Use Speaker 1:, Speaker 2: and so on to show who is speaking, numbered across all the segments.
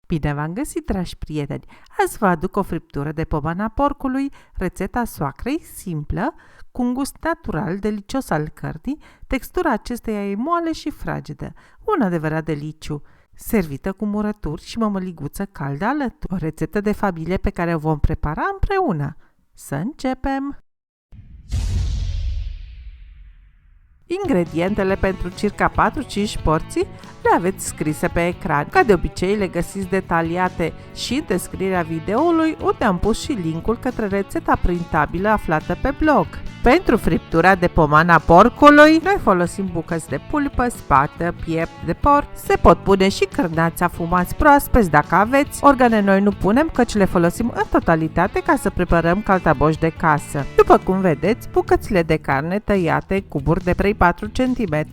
Speaker 1: Bine v-am găsit, dragi prieteni! Azi vă aduc o friptură de pomana porcului, rețeta soacrei, simplă, cu un gust natural, delicios al cărnii. Textura acesteia e moale și fragedă, un adevărat deliciu, servită cu murături și mămăliguță caldă alături. O rețetă de familie pe care o vom prepara împreună. Să începem! Ingredientele pentru circa 4-5 porții le aveți scrise pe ecran. Ca de obicei, le găsiți detaliate și în descrierea videoului, unde am pus și linkul către rețeta printabilă aflată pe blog. Pentru friptura de pomana porcului, noi folosim bucăți de pulpă, spată, piept de porc. Se pot pune și cârnați afumați proaspeți dacă aveți. Organe noi nu punem, căci le folosim în totalitate ca să preparăm caltaboși de casă. După cum vedeți, bucățile de carne tăiate, cuburi de 3-4 cm,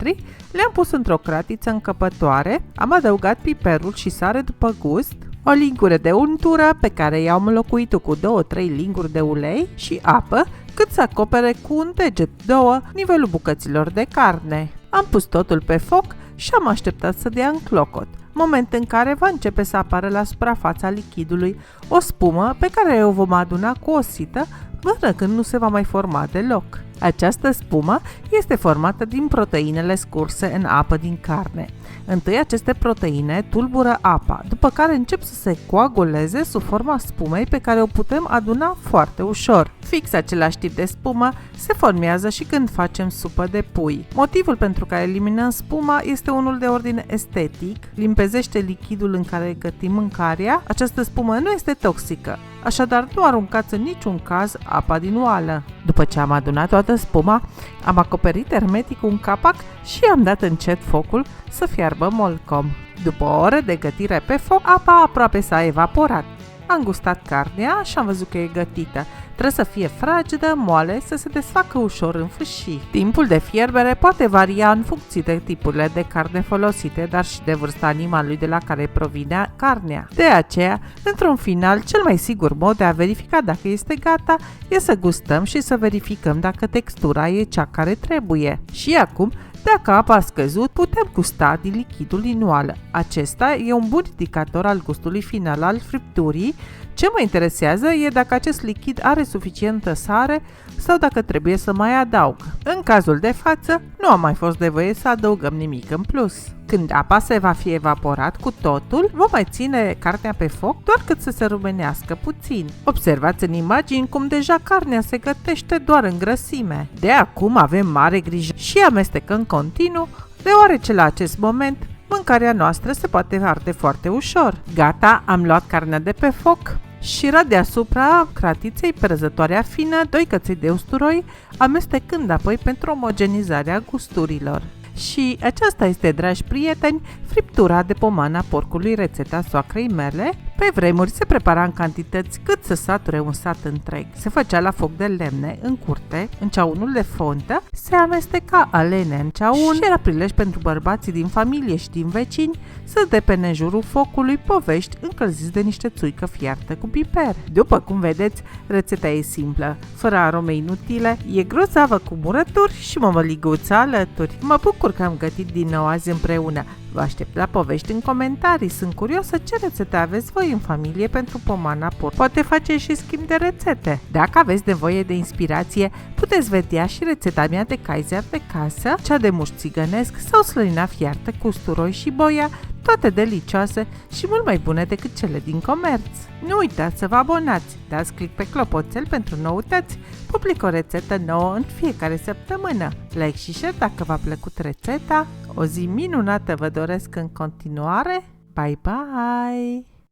Speaker 1: le-am pus într-o cratiță încăpătoare, am adăugat piperul și sare după gust, o lingură de untură pe care i-am înlocuit cu 2-3 linguri de ulei și apă, cât să acopere cu un deget, 2, nivelul bucăților de carne. Am pus totul pe foc și am așteptat să dea în clocot, moment în care va începe să apară la suprafața lichidului o spumă pe care o vom aduna cu o sită până când nu se va mai forma deloc. Această spumă este formată din proteinele scurse în apă din carne. Întâi aceste proteine tulbură apa, după care încep să se coaguleze sub forma spumei pe care o putem aduna foarte ușor. Fix același tip de spumă se formează și când facem supă de pui. Motivul pentru care eliminăm spuma este unul de ordine estetic, limpezește lichidul în care gătim mâncarea. Această spumă nu este toxică, așadar nu aruncați în niciun caz apa din oală. După ce am adunat toată spuma, am acoperit hermetic un capac și am dat încet focul să fiarbă molcom. După o oră de gătire pe foc, apa aproape s-a evaporat. Am gustat carnea și am văzut că e gătită. Trebuie să fie fragedă, moale, să se desfacă ușor în fâșii. Timpul de fierbere poate varia în funcție de tipurile de carne folosite, dar și de vârsta animalului de la care provine carnea. De aceea, într-un final, cel mai sigur mod de a verifica dacă este gata e să gustăm și să verificăm dacă textura e cea care trebuie. Și acum, dacă apa a scăzut, putem gusta din lichidul din oală. Acesta e un bun indicator al gustului final al fripturii. Ce mă interesează e dacă acest lichid are suficientă sare sau dacă trebuie să mai adaug. În cazul de față, nu a mai fost nevoie să adăugăm nimic în plus. Când apa se va fi evaporat cu totul, vom mai ține carnea pe foc doar cât să se rumenească puțin. Observați în imagini cum deja carnea se gătește doar în grăsime. De acum avem mare grijă și amestecăm continuu, deoarece la acest moment mâncarea noastră se poate arde foarte ușor. Gata, am luat carnea de pe foc și deasupra cratiței prăzătoarea fină, 2 căței de usturoi, amestecând apoi pentru omogenizarea gusturilor. Și aceasta este, dragi prieteni, friptura de pomana porcului, rețeta soacrei mele. Pe vremuri se prepara în cantități cât să sature un sat întreg. Se făcea la foc de lemne, în curte, în ceaunul de fontă, se amesteca alene în ceaun și era prilej pentru bărbații din familie și din vecini să depene în jurul focului povești încălziți de niște țuică fiartă cu piper. După cum vedeți, rețeta e simplă, fără arome inutile, e grozavă cu murături și mămăliguță alături. Mă bucur că am gătit din nou azi împreună. Vă aștept la povești în comentarii. Sunt curioasă ce rețete aveți voi în familie pentru pomana porc. Poate face și schimb de rețete. Dacă aveți nevoie de inspirație, puteți vedea și rețeta mea de Kaiser de casă, cea de muș țigănesc sau slănina fiartă cu usturoi și boia, toate delicioase și mult mai bune decât cele din comerț. Nu uitați să vă abonați, dați click pe clopoțel pentru noutăți, public o rețetă nouă în fiecare săptămână. Like și share dacă v-a plăcut rețeta. O zi minunată vă doresc în continuare. Bye bye!